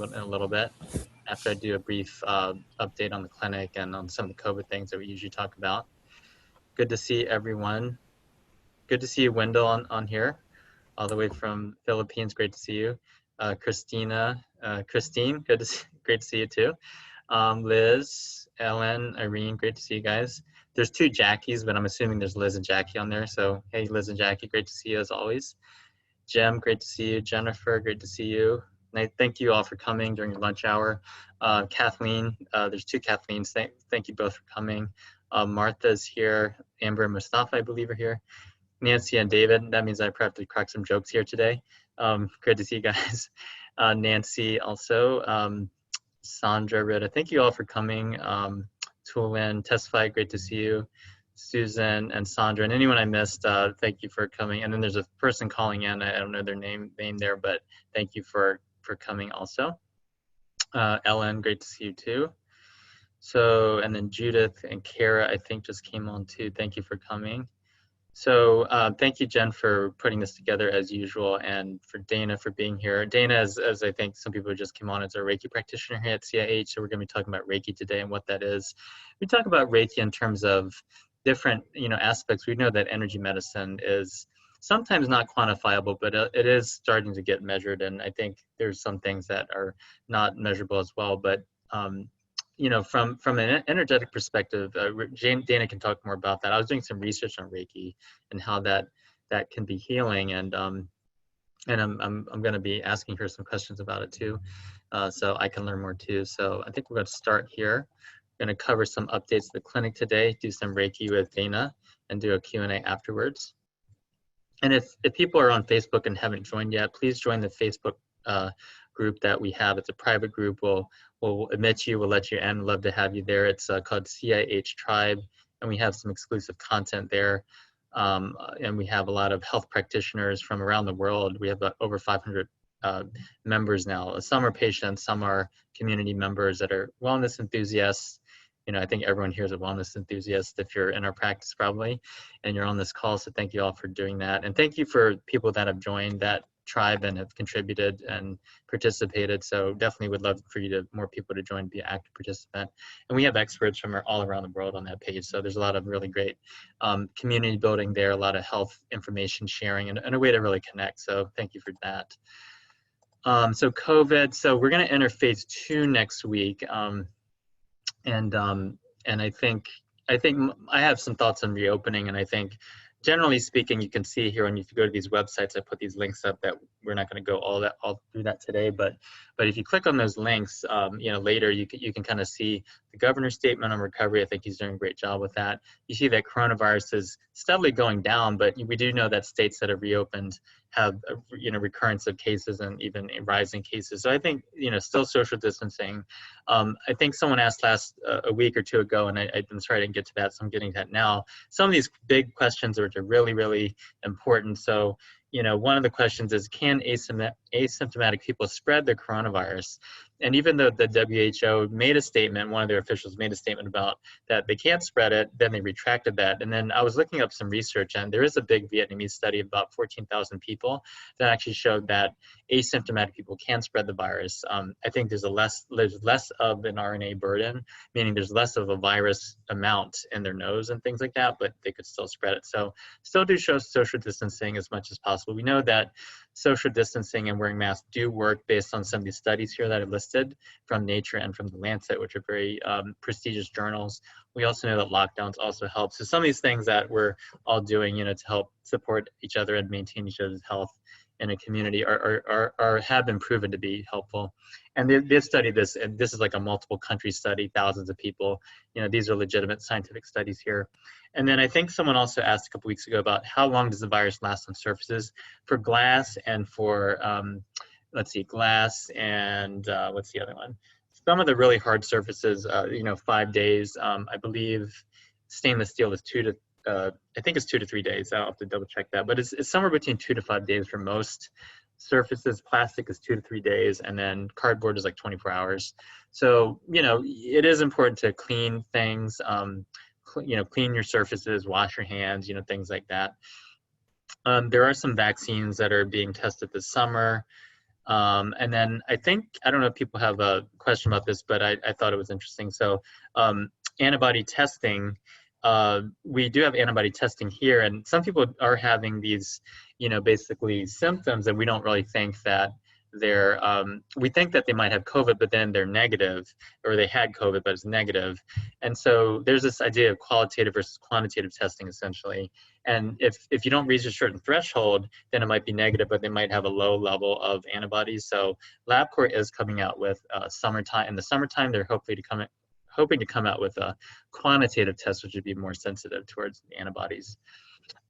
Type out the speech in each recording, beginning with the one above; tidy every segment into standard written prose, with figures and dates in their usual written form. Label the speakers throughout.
Speaker 1: in a little bit after I do a brief update on the clinic and on some of the COVID things that we usually talk about. Good to see everyone. Good to see you, Wendell, on here, all the way from Philippines. Great to see you. Christine, great to see you too. Liz, Ellen, Irene, great to see you guys. There's two Jackies, but I'm assuming there's Liz and Jackie on there. So hey, Liz and Jackie, great to see you as always. Jem, great to see you. Jennifer, great to see you. And I thank you all for coming during your lunch hour. Kathleen, there's two Kathleens. Thank you both for coming. Martha's here. Amber and Mustafa, I believe, are here. Nancy and David, that means I probably have to crack some jokes here today. Great to see you guys. Nancy also. Sandra, Rita, thank you all for coming. Tulin, Testify, great to see you. Susan and Sandra, and anyone I missed, thank you for coming. And then there's a person calling in, I don't know their name there, but thank you for coming also. Ellen, great to see you too. So, and then Judith and Kara, I think just came on too. Thank you for coming. So thank you, Jen, for putting this together as usual, and for Dana for being here. Dana, as I think some people who just came on, is a Reiki practitioner here at CIH, so we're going to be talking about Reiki today and what that is. We talk about Reiki in terms of different aspects. We know that energy medicine is sometimes not quantifiable, but it is starting to get measured, and I think there's some things that are not measurable as well. But from an energetic perspective, Dana can talk more about that. I was doing some research on Reiki and how that can be healing, and I'm going to be asking her some questions about it too, so I can learn more too. So I think we're going to start here. We're going to cover some updates to the clinic today, do some Reiki with Dana, and do a Q&A afterwards. And if people are on Facebook and haven't joined yet, please join the Facebook group that we have. It's a private group. We'll admit you, we'll let you in. Love to have you there. It's called CIH Tribe, and we have some exclusive content there. And we have a lot of health practitioners from around the world. We have over 500 members now. Some are patients, some are community members that are wellness enthusiasts. I think everyone here is a wellness enthusiast if you're in our practice probably, and you're on this call. So thank you all for doing that. And thank you for people that have joined that tribe and have contributed and participated. So definitely would love for more people to join, be an active participant. And we have experts from all around the world on that page. So there's a lot of really great community building there, a lot of health information sharing, and a way to really connect. So thank you for that. So COVID, so we're going to enter phase 2 next week. And I think I have some thoughts on reopening, and I think generally speaking, you can see here when you go to these websites, I put these links up that we're not going to go all through that today, but if you click on those links, later you can kind of see the governor's statement on recovery. I think he's doing a great job with that. You see that coronavirus is steadily going down, but we do know that states that have reopened have recurrence of cases and even rising cases. So I think still social distancing. I think someone asked a week or two ago, and I'm sorry I didn't get to that, so I'm getting to that now. Some of these big questions are really, really important. So one of the questions is, can asymptomatic people spread the coronavirus? And even though the WHO made a statement, one of their officials made a statement about that they can't spread it, then they retracted that. And then I was looking up some research, and there is a big Vietnamese study of about 14,000 people that actually showed that asymptomatic people can spread the virus. I think there's less of an RNA burden, meaning there's less of a virus amount in their nose and things like that, but they could still spread it. So still do show social distancing as much as possible. We know that social distancing and wearing masks do work based on some of these studies here that are listed from Nature and from the Lancet, which are very prestigious journals. We also know that lockdowns also help. So some of these things that we're all doing, to help support each other and maintain each other's health in a community have been proven to be helpful. And they've studied this, and this is like a multiple country study, thousands of people. These are legitimate scientific studies here. And then I think someone also asked a couple weeks ago about how long does the virus last on surfaces for glass and for, glass and what's the other one? Some of the really hard surfaces, 5 days. I believe stainless steel is 2 to 3 days. I'll have to double check that, but it's somewhere between 2 to 5 days for most surfaces. Plastic is 2 to 3 days, and then cardboard is like 24 hours. So, it is important to clean things, clean your surfaces, wash your hands, things like that. There are some vaccines that are being tested this summer. And then I think, I don't know if people have a question about this, but I thought it was interesting. So antibody testing, we do have antibody testing here, and some people are having these, basically symptoms, and we don't really think that they're, we think that they might have COVID, but then they're negative, or they had COVID, but it's negative. And so there's this idea of qualitative versus quantitative testing, essentially. And if you don't reach a certain threshold, then it might be negative, but they might have a low level of antibodies. So LabCorp is coming out with summertime. In the summertime, they're hoping to come out with a quantitative test, which would be more sensitive towards the antibodies.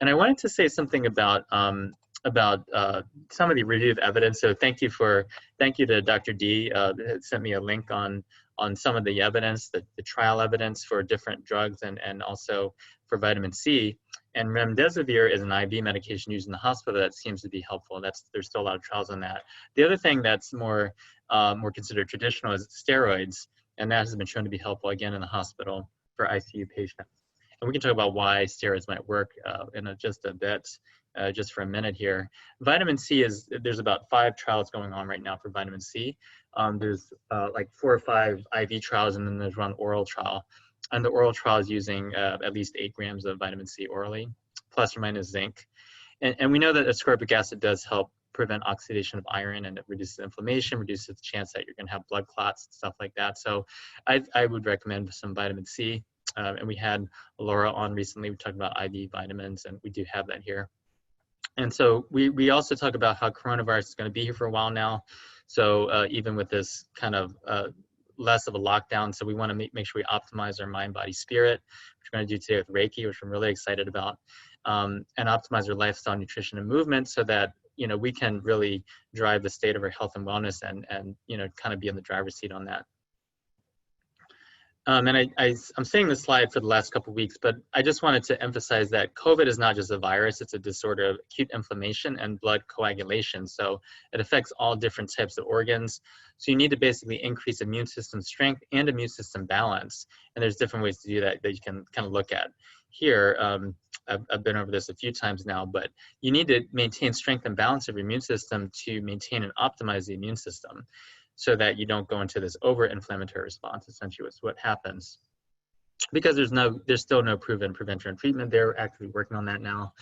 Speaker 1: And I wanted to say something about some of the reviewed evidence. So thank you to Dr. D that sent me a link on some of the evidence, the trial evidence for different drugs and also for vitamin C. And remdesivir is an IV medication used in the hospital that seems to be helpful. There's still a lot of trials on that. The other thing that's more considered traditional is steroids, and that has been shown to be helpful again in the hospital for ICU patients. And we can talk about why steroids might work in just a bit, just for a minute here. Vitamin C there's about 5 trials going on right now for vitamin C. There's like 4 or 5 IV trials, and then there's one oral trial. And the oral trial is using at least 8 grams of vitamin C orally, plus or minus zinc. And we know that ascorbic acid does help prevent oxidation of iron, and it reduces inflammation, reduces the chance that you're going to have blood clots, stuff like that. So I would recommend some vitamin C. And we had Laura on recently. We talked about IV vitamins, and we do have that here. And so we also talk about how coronavirus is going to be here for a while now. So even with this kind of less of a lockdown, so we want to make sure we optimize our mind, body, spirit, which we're going to do today with Reiki, which I'm really excited about, and optimize our lifestyle, nutrition, and movement, so that we can really drive the state of our health and wellness, and kind of be in the driver's seat on that. And I'm saying this slide for the last couple of weeks, but I just wanted to emphasize that COVID is not just a virus, it's a disorder of acute inflammation and blood coagulation. So it affects all different types of organs. So you need to basically increase immune system strength and immune system balance. And there's different ways to do that you can kind of look at here. I've been over this a few times now, but you need to maintain strength and balance of your immune system to maintain and optimize the immune system, so that you don't go into this over-inflammatory response. Essentially, is what happens. Because there's still no proven prevention and treatment. They're actually working on that now.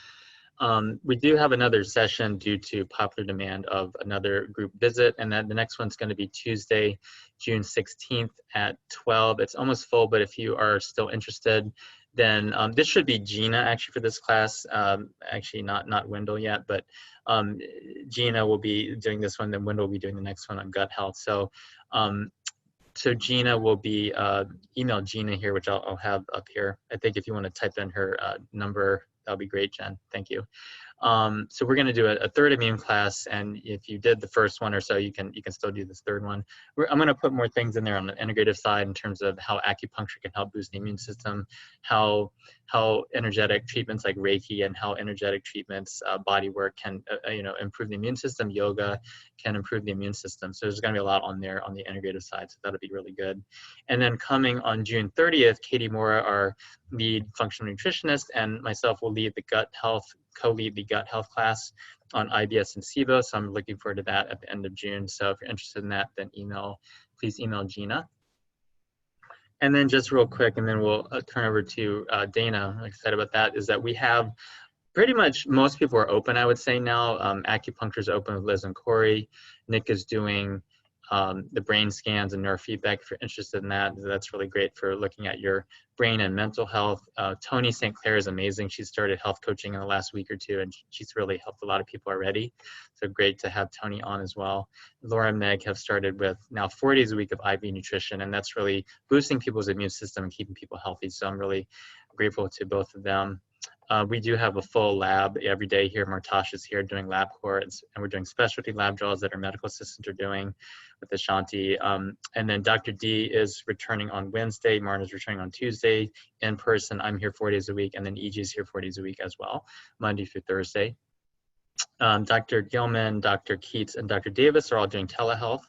Speaker 1: We do have another session due to popular demand of another group visit, and then the next one's going to be Tuesday, June 16th at 12. It's almost full, but if you are still interested, then this should be Gina actually for this class. Actually not Wendell yet, but Gina will be doing this one, then Wendell will be doing the next one on gut health. So so Gina will be, email Gina here, which I'll have up here. I think if you want to type in her number, that'll be great, Jen. Thank you. So we're going to do a third immune class, and if you did the first one or so, you can still do this third one. I'm going to put more things in there on the integrative side in terms of how acupuncture can help boost the immune system, how energetic treatments like Reiki and how energetic treatments, body work can improve the immune system. Yoga can improve the immune system. So there's going to be a lot on there on the integrative side. So that'll be really good. And then coming on June 30th, Katie Mora, our lead functional nutritionist, and myself will lead the gut health, co-lead the gut health class on IBS and SIBO. So I'm looking forward to that at the end of June. So if you're interested in that, then please email Gina. And then just real quick, and then we'll turn over to Dana. I'm excited about that, is that we have pretty much most people are open, I would say now. Acupuncture is open with Liz and Corey. Nick is doing the brain scans and neurofeedback. If you're interested in that, that's really great for looking at your brain and mental health. Tony St. Clair is amazing. She started health coaching in the last week or two, and she's really helped a lot of people already. So great to have Tony on as well. Laura and Meg have started with now 4 days a week of IV nutrition, and that's really boosting people's immune system and keeping people healthy. So I'm really grateful to both of them. We do have a full lab every day here. Martash is here doing LabCorp, and we're doing specialty lab draws that our medical assistants are doing with Ashanti. And then Dr. D is returning on Wednesday. Martin is returning on Tuesday in person. I'm here 4 days a week, and then EG is here 4 days a week as well, Monday through Thursday. Dr. Gilman, Dr. Keats, and Dr. Davis are all doing telehealth.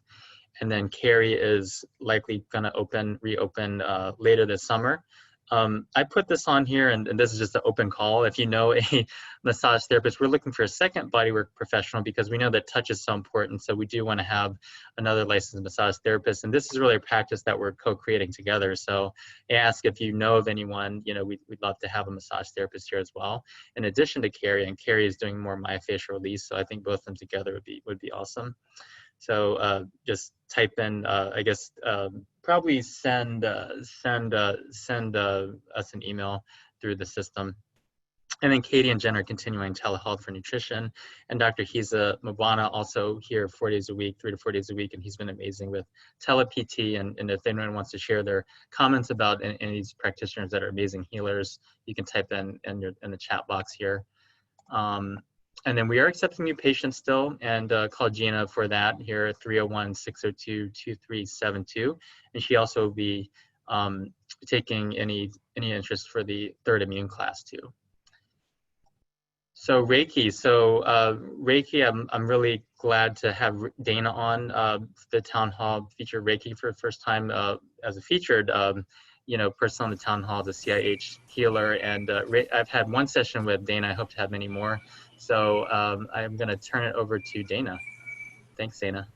Speaker 1: And then Carrie is likely going to reopen later this summer. I put this on here, and this is just an open call. If you know a massage therapist, we're looking for a second bodywork professional because we know that touch is so important. So we do want to have another licensed massage therapist. And this is really a practice that we're co-creating together. So I ask if you know of anyone, we'd love to have a massage therapist here as well. In addition to Carrie, and Carrie is doing more myofascial release. So I think both of them together would be awesome. So just type in, I guess, probably send us an email through the system. And then Katie and Jen are continuing telehealth for nutrition. And Dr. Hiza Mabwana also here 4 days a week, 3 to 4 days a week. And he's been amazing with tele-PT. And if anyone wants to share their comments about any of these practitioners that are amazing healers, you can type in the chat box here. And then we are accepting new patients still, and call Gina for that here at 301-602-2372. And she also will be taking any interest for the third immune class too. So Reiki, Reiki, I'm really glad to have Dana on the town hall featured Reiki for the first time as a featured person on the town hall, the CIH healer. And I've had one session with Dana. I hope to have many more. So I'm going to turn it over to Dana. Thanks, Dana.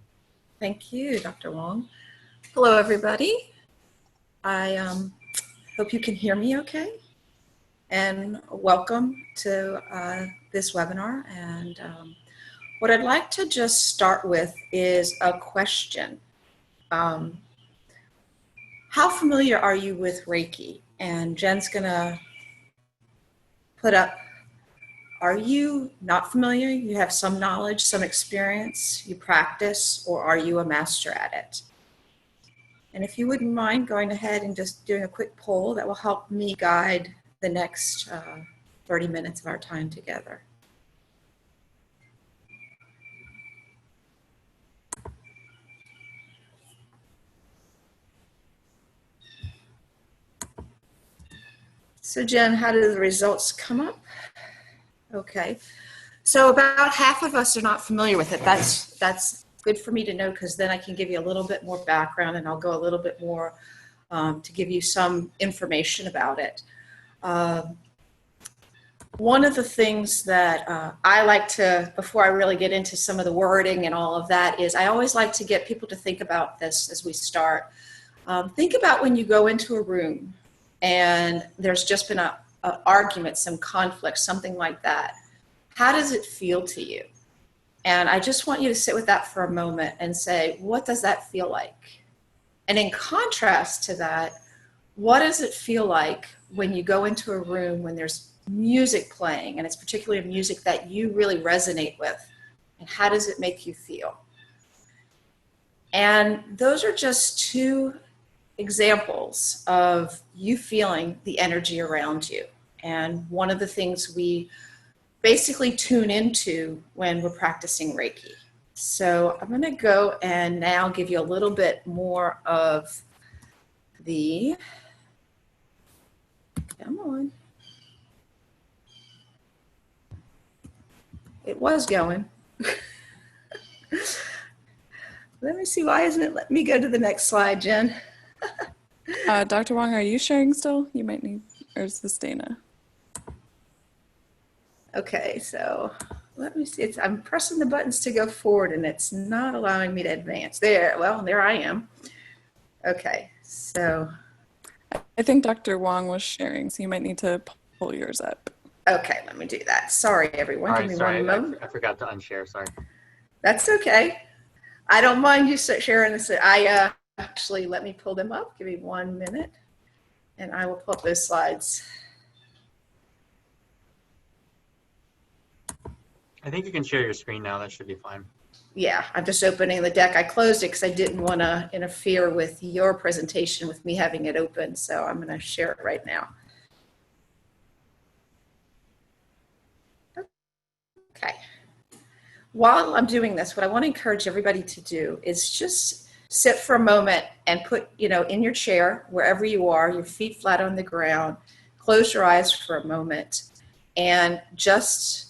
Speaker 2: Thank you, Dr. Wong. Hello, everybody. I hope you can hear me okay. And welcome to this webinar. And what I'd like to just start with is a question. How familiar are you with Reiki? And Jen's gonna put up, are you not familiar? You have some knowledge, some experience, you practice, or are you a master at it? And if you wouldn't mind going ahead and just doing a quick poll, that will help me guide the next 30 minutes of our time together. So Jen, how do the results come up? Okay, so about half of us are not familiar with it. That's good for me to know, because then I can give you a little bit more background, and I'll go a little bit more to give you some information about it. One of the things that I like to, before I really get into some of the wording and all of that, is I always like to get people to think about this as we start. Think about when you go into a room and there's just been an argument, some conflict, something like that. How does it feel to you? And I just want you to sit with that for a moment and say, what does that feel like? And in contrast to that, what does it feel like when you go into a room when there's music playing, and it's particularly music that you really resonate with? And how does it make you feel? And those are just two examples of you feeling the energy around you. And one of the things we basically tune into when we're practicing Reiki. So I'm going to go and now give you a little bit more of the, come on. It was going. Let me see, why isn't it letting me go to the next slide, Jen?
Speaker 3: Dr. Wong, are you sharing still? You might need, or is this Dana?
Speaker 2: Okay, so let me see. I'm pressing the buttons to go forward and it's not allowing me to advance. There, well, there I am. Okay, so.
Speaker 3: I think Dr. Wong was sharing, so you might need to pull yours up.
Speaker 2: Okay, let me do that. Sorry, everyone. Give me one moment.
Speaker 1: I forgot to unshare, sorry.
Speaker 2: That's okay. I don't mind you sharing this. Actually, let me pull them up. Give me 1 minute and I will pull up those slides.
Speaker 1: I think you can share your screen now. That should be fine.
Speaker 2: Yeah, I'm just opening the deck. I closed it because I didn't want to interfere with your presentation with me having it open. So I'm going to share it right now. Okay. While I'm doing this, what I want to encourage everybody to do is just sit for a moment and put, in your chair, wherever you are, your feet flat on the ground, close your eyes for a moment and just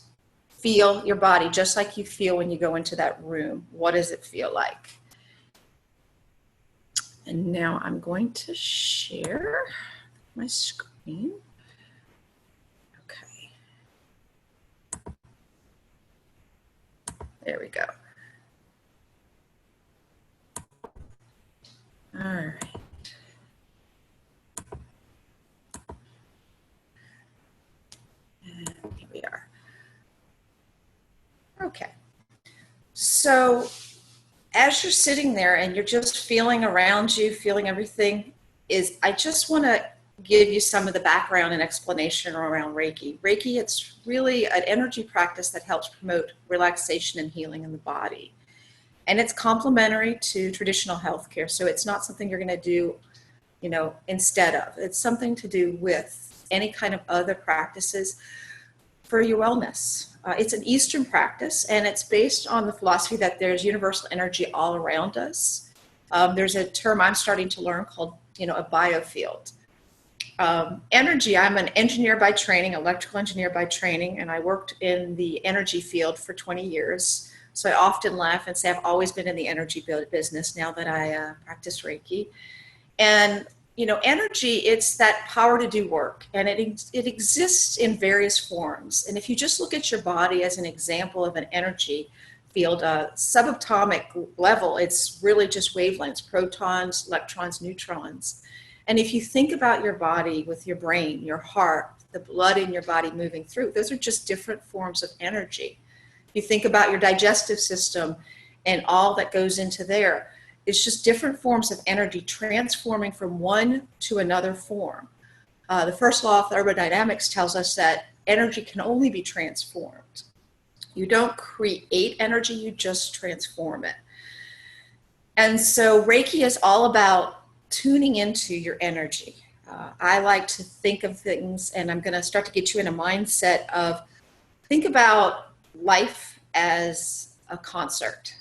Speaker 2: feel your body just like you feel when you go into that room. What does it feel like? And now I'm going to share my screen. Okay. There we go. All right. And here we are. Okay. So as you're sitting there and you're just feeling around you, feeling everything, I just want to give you some of the background and explanation around Reiki. Reiki, it's really an energy practice that helps promote relaxation and healing in the body. And it's complementary to traditional healthcare. So it's not something you're going to do, instead of. It's something to do with any kind of other practices for your wellness. It's an Eastern practice, and it's based on the philosophy that there's universal energy all around us. There's a term I'm starting to learn called, a biofield. Energy, I'm an engineer by training, electrical engineer by training, and I worked in the energy field for 20 years. So I often laugh and say I've always been in the energy business now that I practice Reiki. And energy, it's that power to do work, and it exists in various forms. And if you just look at your body as an example of an energy field, subatomic level, it's really just wavelengths, protons, electrons, neutrons. And if you think about your body with your brain, your heart, the blood in your body moving through, those are just different forms of energy. If you think about your digestive system and all that goes into there, it's just different forms of energy transforming from one to another form. The first law of thermodynamics tells us that energy can only be transformed. You don't create energy, you just transform it. And so Reiki is all about tuning into your energy. I like to think of things, and I'm going to start to get you in a mindset of, think about life as a concert,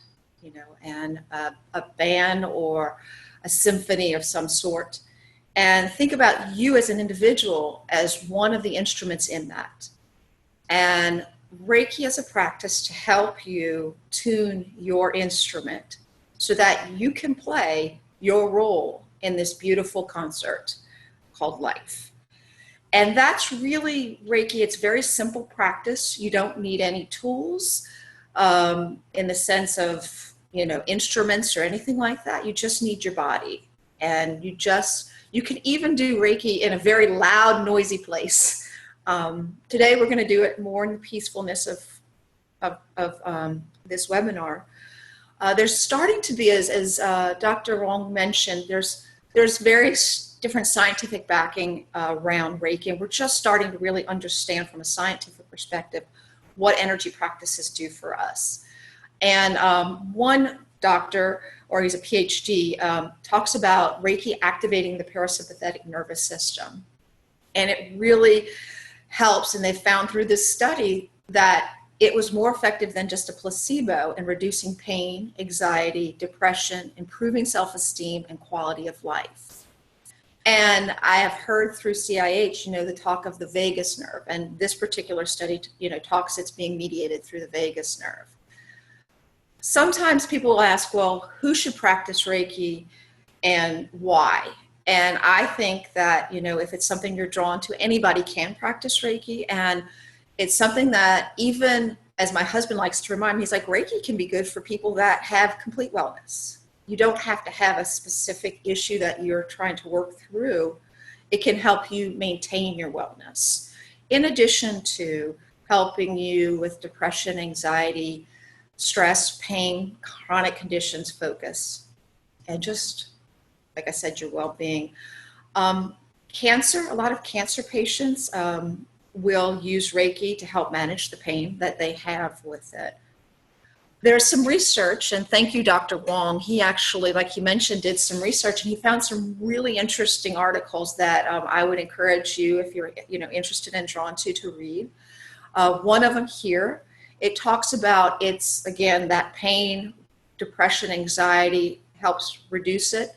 Speaker 2: and a band or a symphony of some sort. And think about you as an individual as one of the instruments in that. And Reiki is a practice to help you tune your instrument so that you can play your role in this beautiful concert called life. And that's really Reiki. It's very simple practice. You don't need any tools in the sense of, instruments or anything like that. You just need your body. And you can even do Reiki in a very loud, noisy place. Today, we're going to do it more in the peacefulness of this webinar. There's starting to be, as Dr. Wong mentioned, there's various different scientific backing around Reiki, and we're just starting to really understand from a scientific perspective what energy practices do for us. And one doctor, or he's a PhD, talks about Reiki activating the parasympathetic nervous system. And it really helps, and they found through this study that it was more effective than just a placebo in reducing pain, anxiety, depression, improving self-esteem, and quality of life. And I have heard through CIH, the talk of the vagus nerve, and this particular study, talks it's being mediated through the vagus nerve. Sometimes people will ask, well, who should practice Reiki and why? And I think that, if it's something you're drawn to, anybody can practice Reiki. And it's something that, even as my husband likes to remind me, he's like, Reiki can be good for people that have complete wellness. You don't have to have a specific issue that you're trying to work through. It can help you maintain your wellness, in addition to helping you with depression, anxiety, stress, pain, chronic conditions, focus, and just, like I said, your well-being. Cancer, a lot of cancer patients will use Reiki to help manage the pain that they have with it. There's some research, and thank you, Dr. Wong. He actually, like you mentioned, did some research, and he found some really interesting articles that I would encourage you, if you're interested and drawn to read. One of them here, it talks about again, that pain, depression, anxiety, helps reduce it.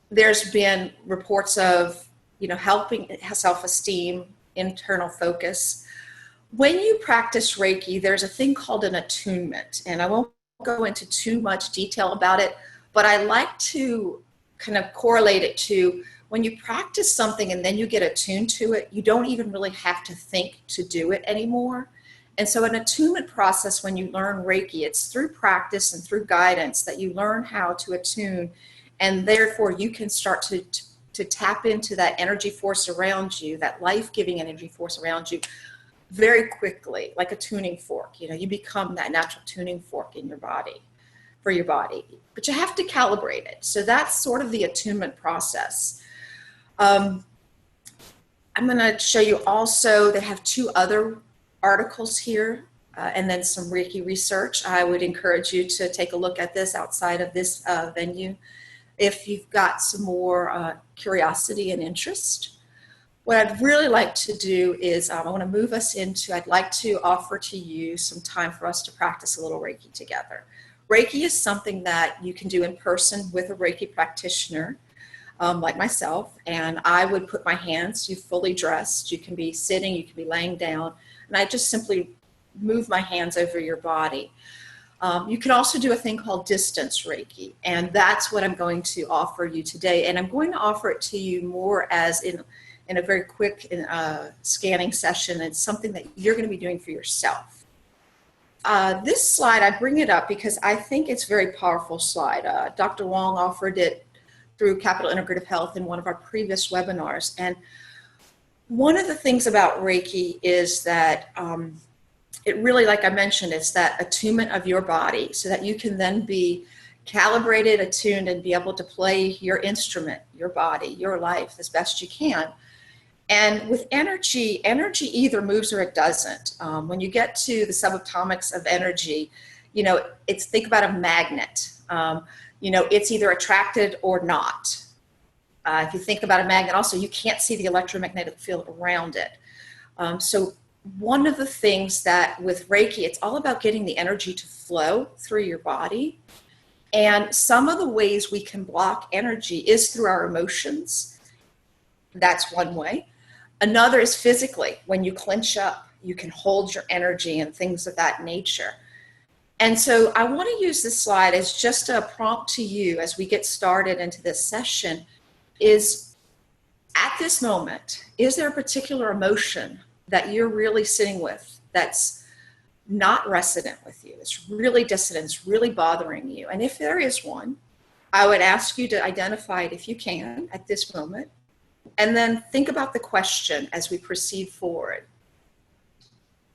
Speaker 2: There's been reports of, helping self-esteem, internal focus. When you practice Reiki, there's a thing called an attunement, and I won't go into too much detail about it, but I like to kind of correlate it to when you practice something and then you get attuned to it, you don't even really have to think to do it anymore. And so an attunement process, when you learn Reiki, it's through practice and through guidance that you learn how to attune, and therefore you can start to tap into that energy force around you, that life-giving energy force around you very quickly, like a tuning fork. You become that natural tuning fork in your body, for your body, but you have to calibrate it. So that's sort of the attunement process. I'm going to show you also, they have 2 other articles here, and then some Reiki research. I would encourage you to take a look at this outside of this venue if you've got some more curiosity and interest. What I'd really like to do is I want to move us into, I'd like to offer to you some time for us to practice a little Reiki together. Reiki is something that you can do in person with a Reiki practitioner, like myself, and I would put my hands, you fully dressed, you can be sitting, you can be laying down, and I just simply move my hands over your body. You can also do a thing called distance Reiki, and that's what I'm going to offer you today, and I'm going to offer it to you more as in a very quick scanning session. It's something that you're going to be doing for yourself. This slide, I bring it up because I think it's a very powerful slide. Dr. Wong offered it through Capital Integrative Health in one of our previous webinars. And one of the things about Reiki is that it really, like I mentioned, it's that attunement of your body so that you can then be calibrated, attuned, and be able to play your instrument, your body, your life as best you can. And with energy either moves or it doesn't. When you get to the subatomics of energy, think about a magnet. It's either attracted or not. If you think about a magnet also, you can't see the electromagnetic field around it. So one of the things that with Reiki, it's all about getting the energy to flow through your body. And some of the ways we can block energy is through our emotions. That's one way. Another is physically. When you clench up, you can hold your energy and things of that nature. And so I want to use this slide as just a prompt to you as we get started into this session is, at this moment, is there a particular emotion that you're really sitting with that's not resident with you? It's really dissonant, it's really bothering you. And if there is one, I would ask you to identify it if you can at this moment. And then think about the question as we proceed forward.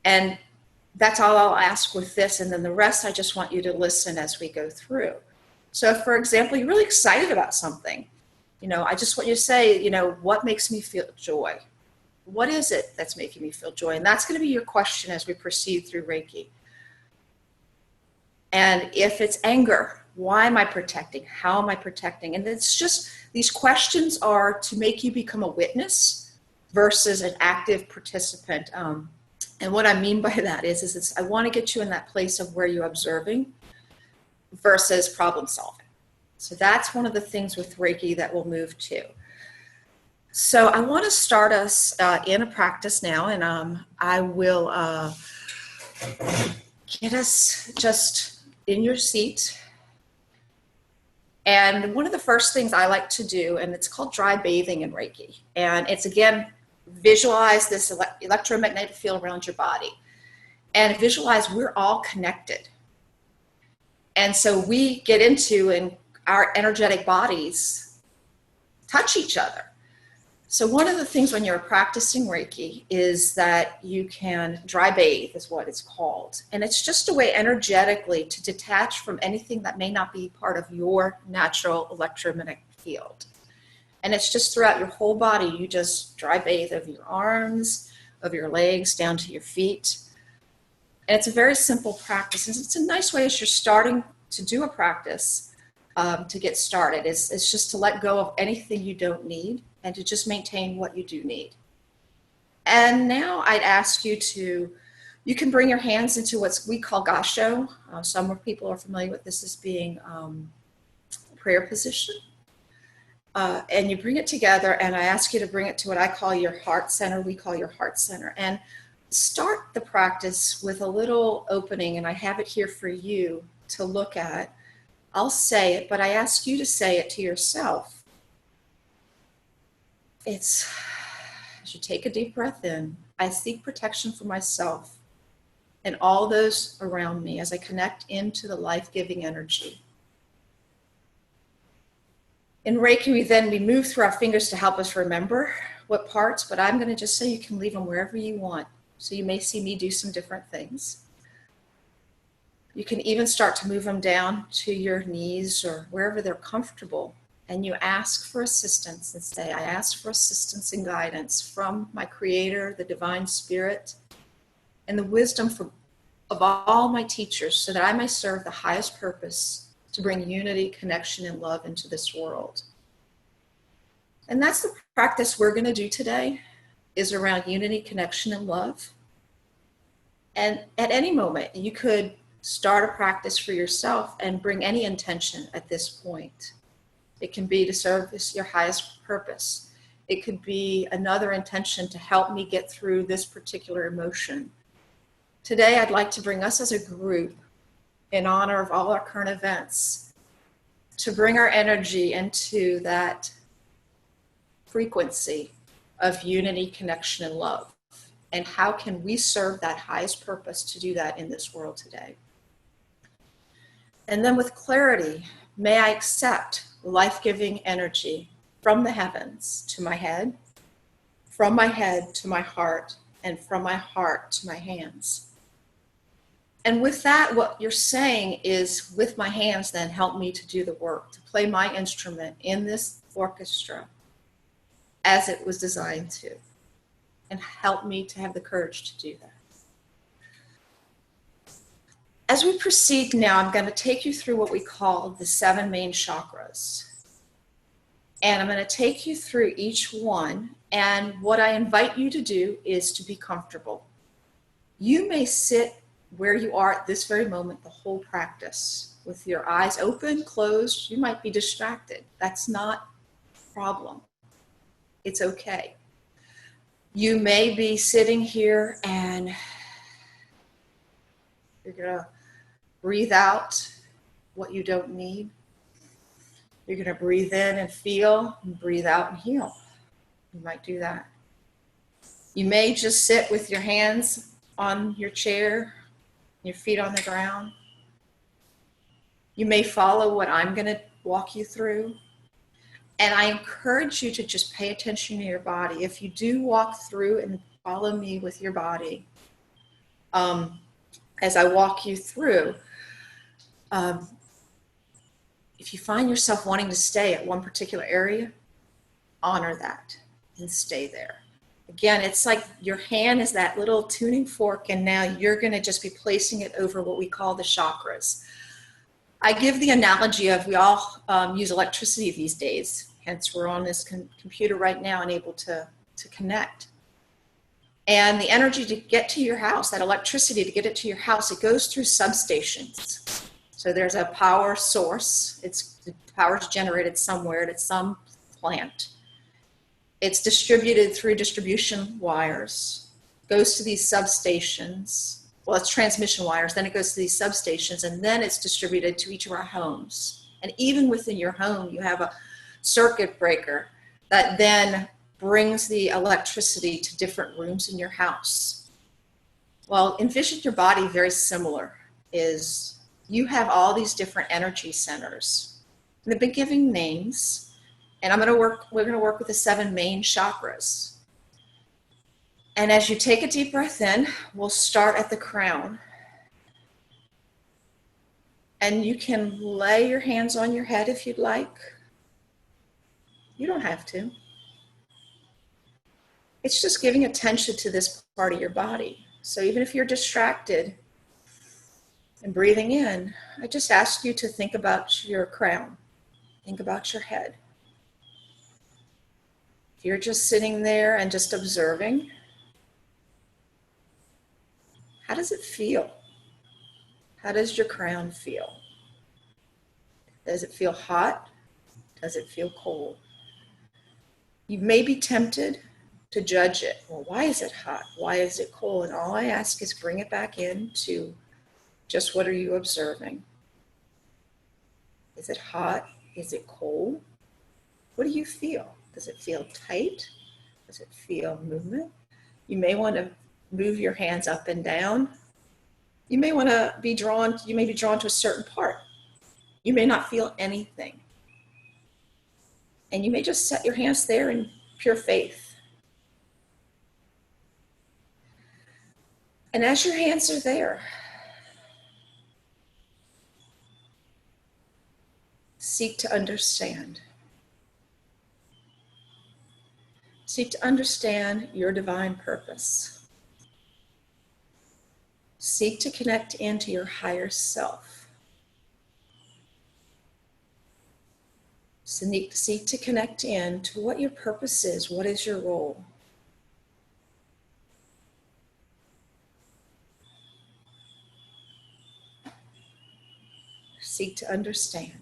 Speaker 2: And that's all I'll ask with this. And then the rest, I just want you to listen as we go through. So if, for example, you're really excited about something, I just want you to say, what makes me feel joy? What is it that's making me feel joy? And that's going to be your question as we proceed through Reiki. And if it's anger, why am I protecting? How am I protecting? And it's just, these questions are to make you become a witness versus an active participant. And what I mean by that is I want to get you in that place of where you're observing versus problem solving. So that's one of the things with Reiki that we'll move to. So I want to start us in a practice now, and I will get us just in your seat. And one of the first things I like to do, and it's called dry bathing in Reiki, and it's, again, visualize this electromagnetic field around your body and visualize we're all connected. And so we get into, and our energetic bodies touch each other. So one of the things when you're practicing Reiki is that you can dry bathe, is what it's called. And it's just a way energetically to detach from anything that may not be part of your natural electromagnetic field. And it's just throughout your whole body. You just dry bathe of your arms, of your legs, down to your feet. And it's a very simple practice. It's a nice way as you're starting to do a practice to get started. It's just to let go of anything you don't need and to just maintain what you do need. And now I'd ask you you can bring your hands into what we call gassho. Some people are familiar with this as being prayer position. And you bring it together, and I ask you to bring it to what I call your heart center, we call your heart center. And start the practice with a little opening, and I have it here for you to look at. I'll say it, but I ask you to say it to yourself. It's, as you take a deep breath in, I seek protection for myself and all those around me as I connect into the life-giving energy. In Reiki, we move through our fingers to help us remember what parts, but I'm going to just say you can leave them wherever you want. So you may see me do some different things. You can even start to move them down to your knees or wherever they're comfortable. And you ask for assistance and say, I ask for assistance and guidance from my Creator, the Divine Spirit, and the wisdom of all my teachers so that I may serve the highest purpose to bring unity, connection, and love into this world. And that's the practice we're going to do today, is around unity, connection, and love. And at any moment, you could start a practice for yourself and bring any intention at this point. It can be to serve your highest purpose. It could be another intention to help me get through this particular emotion. Today, I'd like to bring us as a group, in honor of all our current events, to bring our energy into that frequency of unity, connection, and love. And how can we serve that highest purpose to do that in this world today? And then with clarity, may I accept life-giving energy from the heavens to my head, from my head to my heart, and from my heart to my hands. And with that, what you're saying is, with my hands, then help me to do the work, to play my instrument in this orchestra as it was designed to, and help me to have the courage to do that. As we proceed now, I'm going to take you through what we call the 7 main chakras. And I'm going to take you through each one. And what I invite you to do is to be comfortable. You may sit where you are at this very moment, the whole practice, with your eyes open, closed. You might be distracted. That's not a problem. It's okay. You may be sitting here and you're going to breathe out what you don't need. You're going to breathe in and feel, and breathe out and heal. You might do that. You may just sit with your hands on your chair, your feet on the ground. You may follow what I'm going to walk you through. And I encourage you to just pay attention to your body. If you do walk through and follow me with your body, as I walk you through, if you find yourself wanting to stay at one particular area, honor that and stay there. Again, it's like your hand is that little tuning fork, and now you're going to just be placing it over what we call the chakras. I give the analogy of we all use electricity these days, hence we're on this computer right now and able to connect. And the energy to get to your house, that electricity to get it to your house, it goes through substations. So there's a power source. The power is generated somewhere at some plant. It's distributed through distribution wires, goes to these substations. Well, it's transmission wires, then it goes to these substations, and then it's distributed to each of our homes. And even within your home, you have a circuit breaker that then brings the electricity to different rooms in your house. Well, envision your body very similar. Is you have all these different energy centers. And they've been given names. And we're going to work with the 7 main chakras. And as you take a deep breath in, we'll start at the crown. And you can lay your hands on your head if you'd like. You don't have to. It's just giving attention to this part of your body. So even if you're distracted and breathing in, I just ask you to think about your crown. Think about your head. If you're just sitting there and just observing, how does it feel? How does your crown feel? Does it feel hot? Does it feel cold? You may be tempted to judge it. Well, why is it hot? Why is it cold? And all I ask is bring it back into just what are you observing? Is it hot? Is it cold? What do you feel? Does it feel tight? Does it feel movement? You may want to move your hands up and down. You may be drawn to a certain part. You may not feel anything. And you may just set your hands there in pure faith. And as your hands are there, seek to understand. Seek to understand your divine purpose. Seek to connect into your higher self. Seek to connect in to what your purpose is. What is your role? Seek to understand.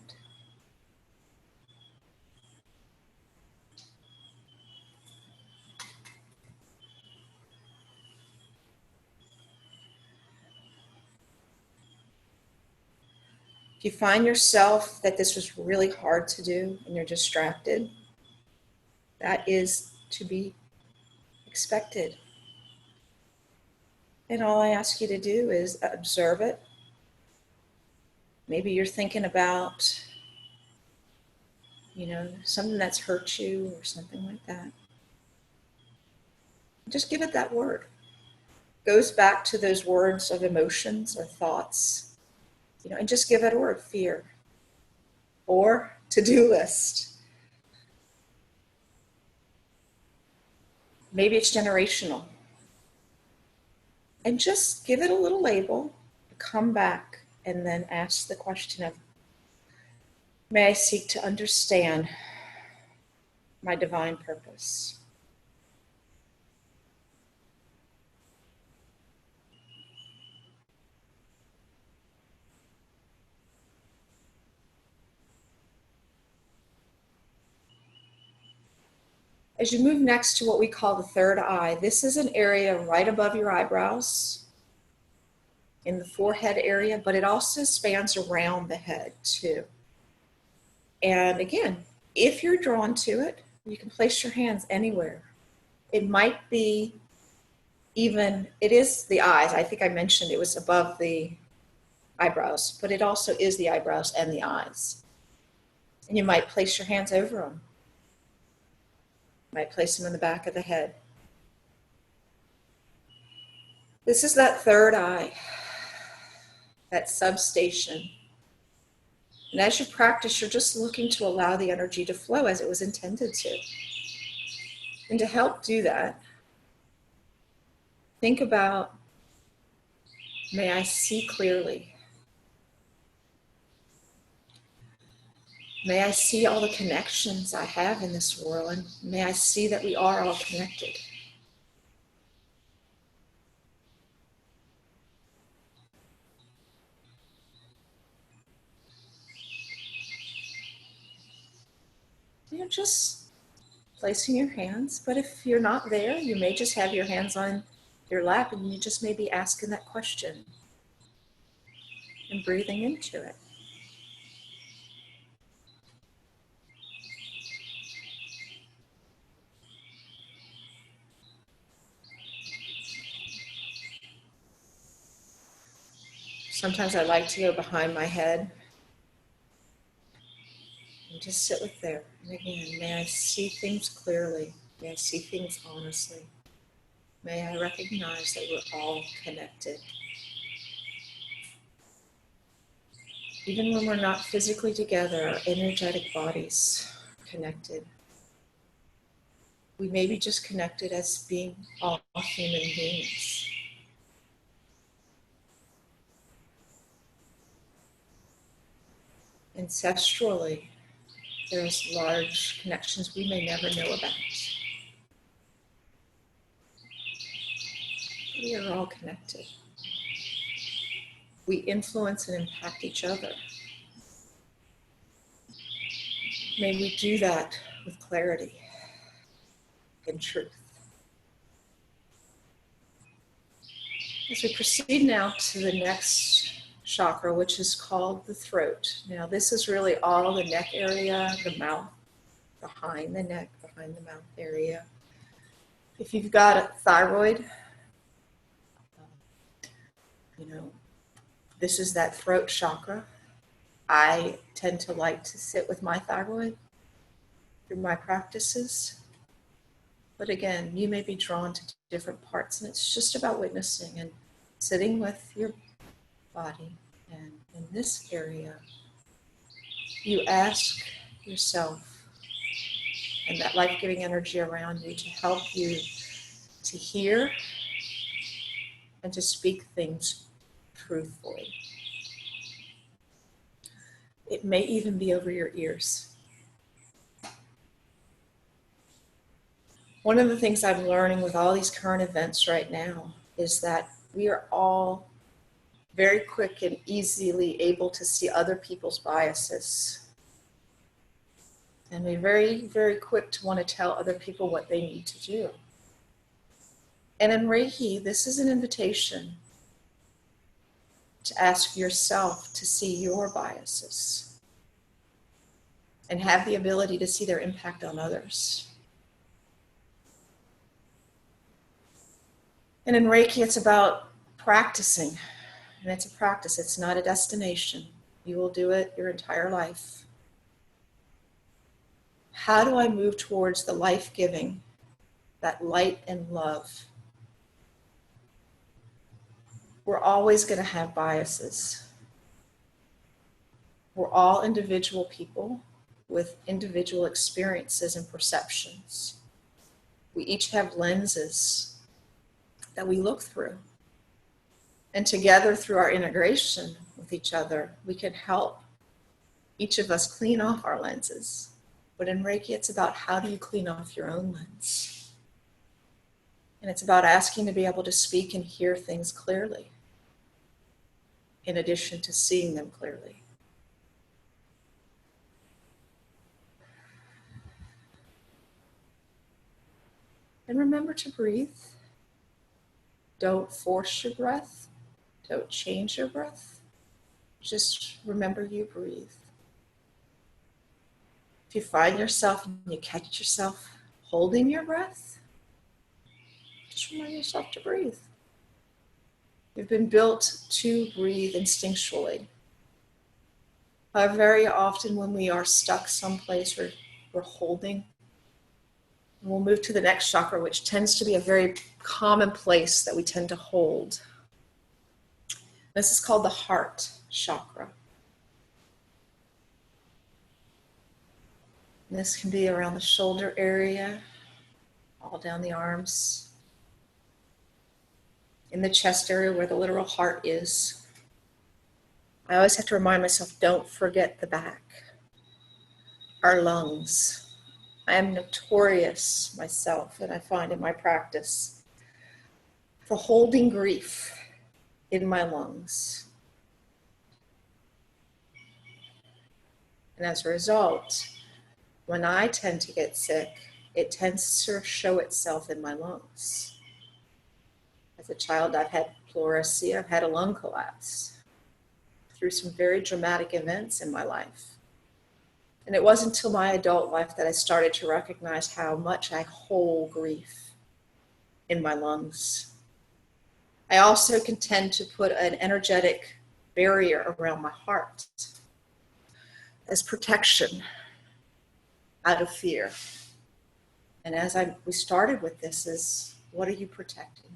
Speaker 2: If you find yourself that this was really hard to do and you're distracted, that is to be expected. And all I ask you to do is observe it. Maybe you're thinking about, something that's hurt you or something like that. Just give it that word. Goes back to those words of emotions or thoughts, and just give it a word: fear or to-do list. Maybe it's generational. And just give it a little label, come back, and then ask the question of, may I seek to understand my divine purpose? As you move next to what we call the third eye, this is an area right above your eyebrows, in the forehead area, but it also spans around the head too. And again, if you're drawn to it, you can place your hands anywhere. It might be it is the eyes. I think I mentioned it was above the eyebrows, but it also is the eyebrows and the eyes. And you might place your hands over them. You might place them in the back of the head. This is that third eye, that substation. And as you practice, you're just looking to allow the energy to flow as it was intended to. And to help do that, think about, may I see clearly? May I see all the connections I have in this world, and may I see that we are all connected. Just placing your hands, but if you're not there, you may just have your hands on your lap and you just may be asking that question and breathing into it. Sometimes I like to go behind my head and just sit with there. And again, may I see things clearly. May I see things honestly. May I recognize that we're all connected. Even when we're not physically together, our energetic bodies are connected. We may be just connected as being all human beings. Ancestrally, there's large connections we may never know about. We are all connected. We influence and impact each other. May we do that with clarity and truth. As we proceed now to the next chakra, which is called the throat. Now, this is really all the neck area, the mouth, behind the neck, behind the mouth area. If you've got a thyroid, you know, this is that throat chakra. I tend to like to sit with my thyroid through my practices. But again, you may be drawn to different parts, and it's just about witnessing and sitting with your body. And in this area, you ask yourself and that life-giving energy around you to help you to hear and to speak things truthfully. It may even be over your ears. One of the things I'm learning with all these current events right now is that we are all very quick and easily able to see other people's biases. And we're very, very quick to want to tell other people what they need to do. And in Reiki, this is an invitation to ask yourself to see your biases and have the ability to see their impact on others. And in Reiki, it's about practicing. And it's a practice, it's not a destination. You will do it your entire life. How do I move towards the life-giving, that light and love? We're always going to have biases. We're all individual people with individual experiences and perceptions. We each have lenses that we look through. And together, through our integration with each other, we can help each of us clean off our lenses. But in Reiki, it's about how do you clean off your own lens? And it's about asking to be able to speak and hear things clearly, in addition to seeing them clearly. And remember to breathe. Don't force your breath. Don't change your breath. Just remember you breathe. If you find yourself and you catch yourself holding your breath, just remind yourself to breathe. You've been built to breathe instinctually. Very often when we are stuck someplace or we're holding, and we'll move to the next chakra, which tends to be a very common place that we tend to hold. This is called the heart chakra. And this can be around the shoulder area, all down the arms, in the chest area where the literal heart is. I always have to remind myself, don't forget the back. Our lungs. I am notorious myself, and I find in my practice, for holding grief in my lungs. And as a result, when I tend to get sick, it tends to show itself in my lungs. As a child, I've had pleurisy, I've had a lung collapse through some very dramatic events in my life. And it wasn't until my adult life that I started to recognize how much I hold grief in my lungs. I also can tend to put an energetic barrier around my heart as protection out of fear. And as we started with this is, what are you protecting?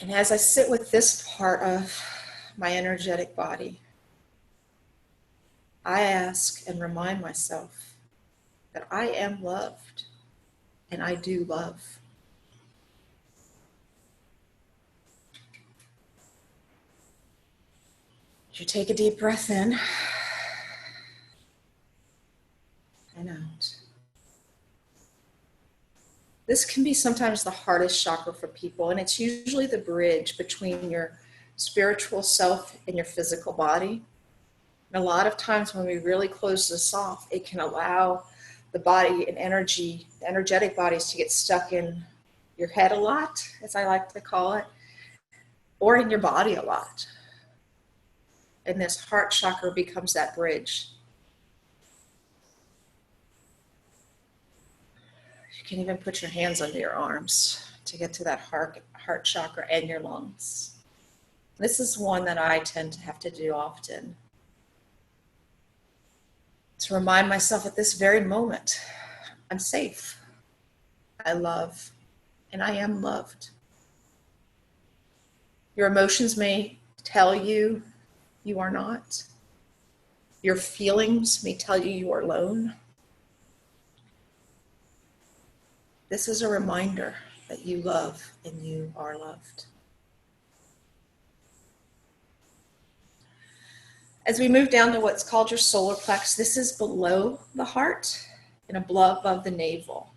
Speaker 2: And as I sit with this part of my energetic body, I ask and remind myself that I am loved and I do love. You take a deep breath in and out. This can be sometimes the hardest chakra for people, and it's usually the bridge between your spiritual self and your physical body. And a lot of times when we really close this off, it can allow the body and energetic bodies to get stuck in your head a lot, as I like to call it, or in your body a lot. And this heart chakra becomes that bridge. You can even put your hands under your arms to get to that heart chakra and your lungs. This is one that I tend to have to do often. To remind myself at this very moment, I'm safe, I love, and I am loved. Your emotions may tell you you are not. Your feelings may tell you you are alone. This is a reminder that you love and you are loved. As we move down to what's called your solar plex, this is below the heart and above the navel.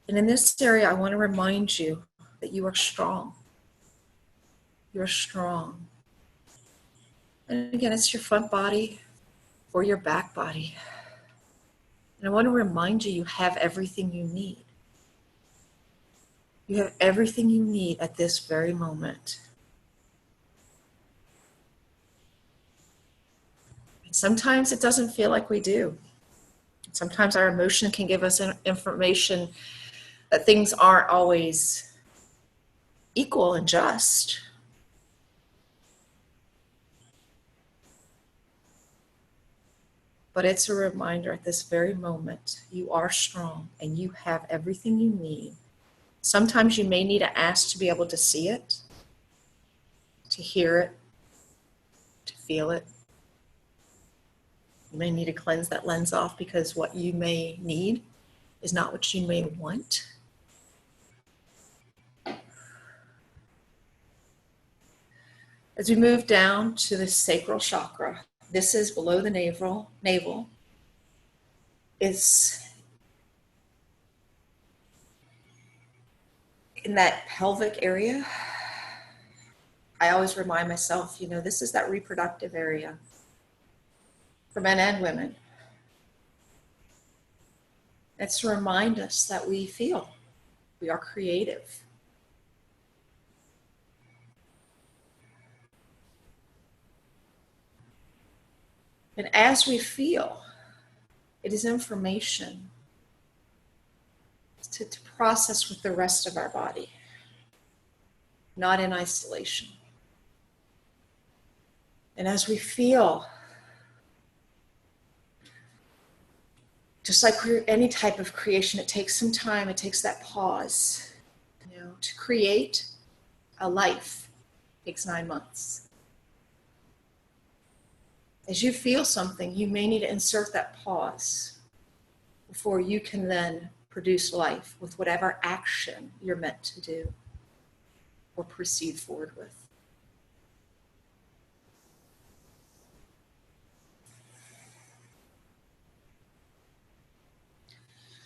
Speaker 2: And in this area, I want to remind you that you are strong. You're strong. And again, it's your front body or your back body. And I want to remind you, you have everything you need. You have everything you need at this very moment. And sometimes it doesn't feel like we do. Sometimes our emotion can give us information that things aren't always equal and just. But it's a reminder at this very moment, you are strong and you have everything you need. Sometimes you may need to ask to be able to see it, to hear it, to feel it. You may need to cleanse that lens off because what you may need is not what you may want. As we move down to the sacral chakra, this is below the navel. It's in that pelvic area. I always remind myself, this is that reproductive area for men and women. It's to remind us that we feel, we are creative. And as we feel, it is information to process with the rest of our body, not in isolation. And as we feel, just like any type of creation, it takes some time, it takes that pause. To create a life takes 9 months. As you feel something, you may need to insert that pause before you can then produce life with whatever action you're meant to do or proceed forward with.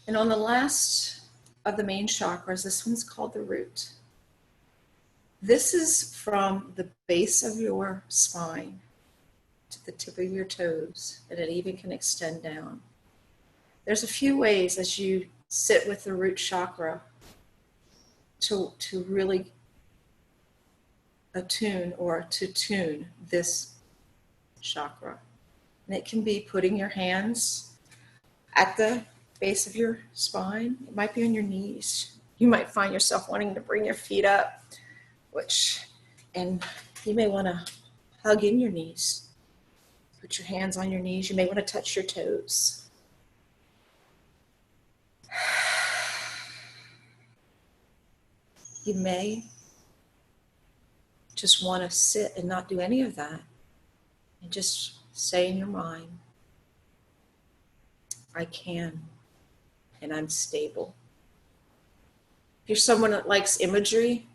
Speaker 2: And on the last of the main chakras, this one's called the root. This is from the base of your spine to the tip of your toes, and it even can extend down. There's a few ways as you sit with the root chakra to really attune or to tune this chakra. And it can be putting your hands at the base of your spine. It might be on your knees. You might find yourself wanting to bring your feet up, and you may want to hug in your knees. Put your hands on your knees. You may want to touch your toes. You may just want to sit and not do any of that and just say in your mind, I can, and I'm stable. If you're someone that likes imagery,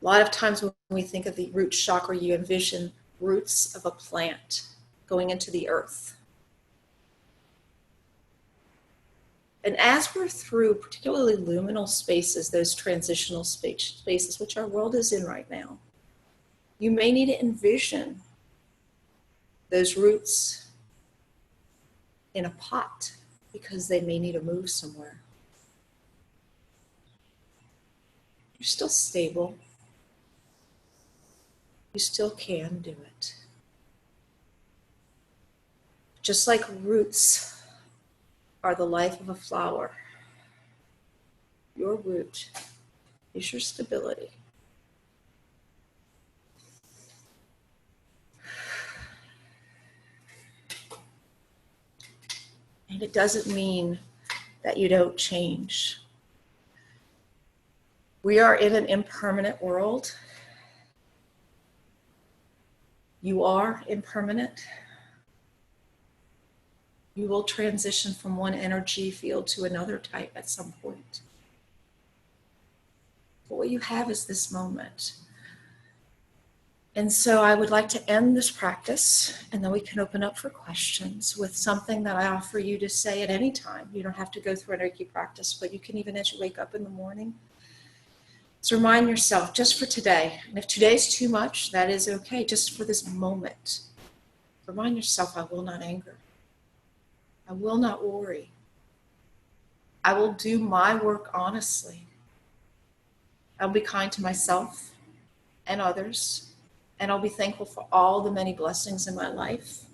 Speaker 2: a lot of times when we think of the root chakra, you envision roots of a plant going into the earth. And as we're through particularly luminal spaces, those transitional spaces, which our world is in right now, you may need to envision those roots in a pot because they may need to move somewhere. You're still stable. You still can do it. Just like roots are the life of a flower, your root is your stability. And it doesn't mean that you don't change. We are in an impermanent world. You are impermanent. You will transition from one energy field to another type at some point. But what you have is this moment. And so I would like to end this practice, and then we can open up for questions with something that I offer you to say at any time. You don't have to go through an Reiki practice, but you can even as you wake up in the morning. So remind yourself, just for today, and if today's too much, that is okay, just for this moment. Remind yourself, I will not anger. I will not worry. I will do my work honestly. I'll be kind to myself and others, and I'll be thankful for all the many blessings in my life.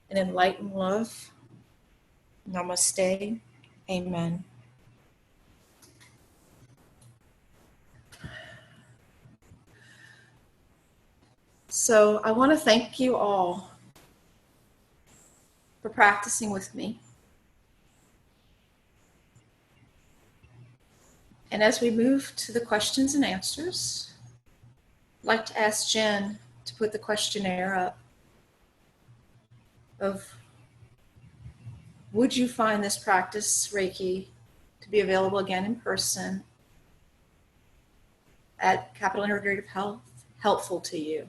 Speaker 2: And enlightened love. Namaste. Amen. So I want to thank you all for practicing with me. And as we move to the questions and answers, I'd like to ask Jen to put the questionnaire up of, would you find this practice, Reiki, to be available again in person at Capital Integrative Health helpful to you?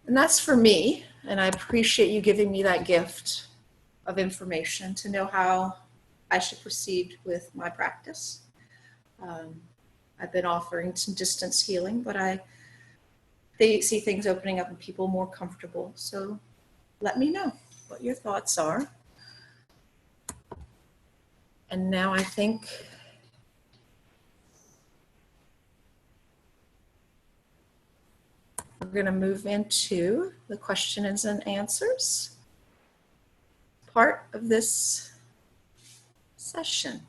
Speaker 2: And that's for me, and I appreciate you giving me that gift of information to know how I should proceed with my practice. I've been offering some distance healing, but they see things opening up and people more comfortable. So let me know what your thoughts are. And now I think we're going to move into the questions and answers part of this session.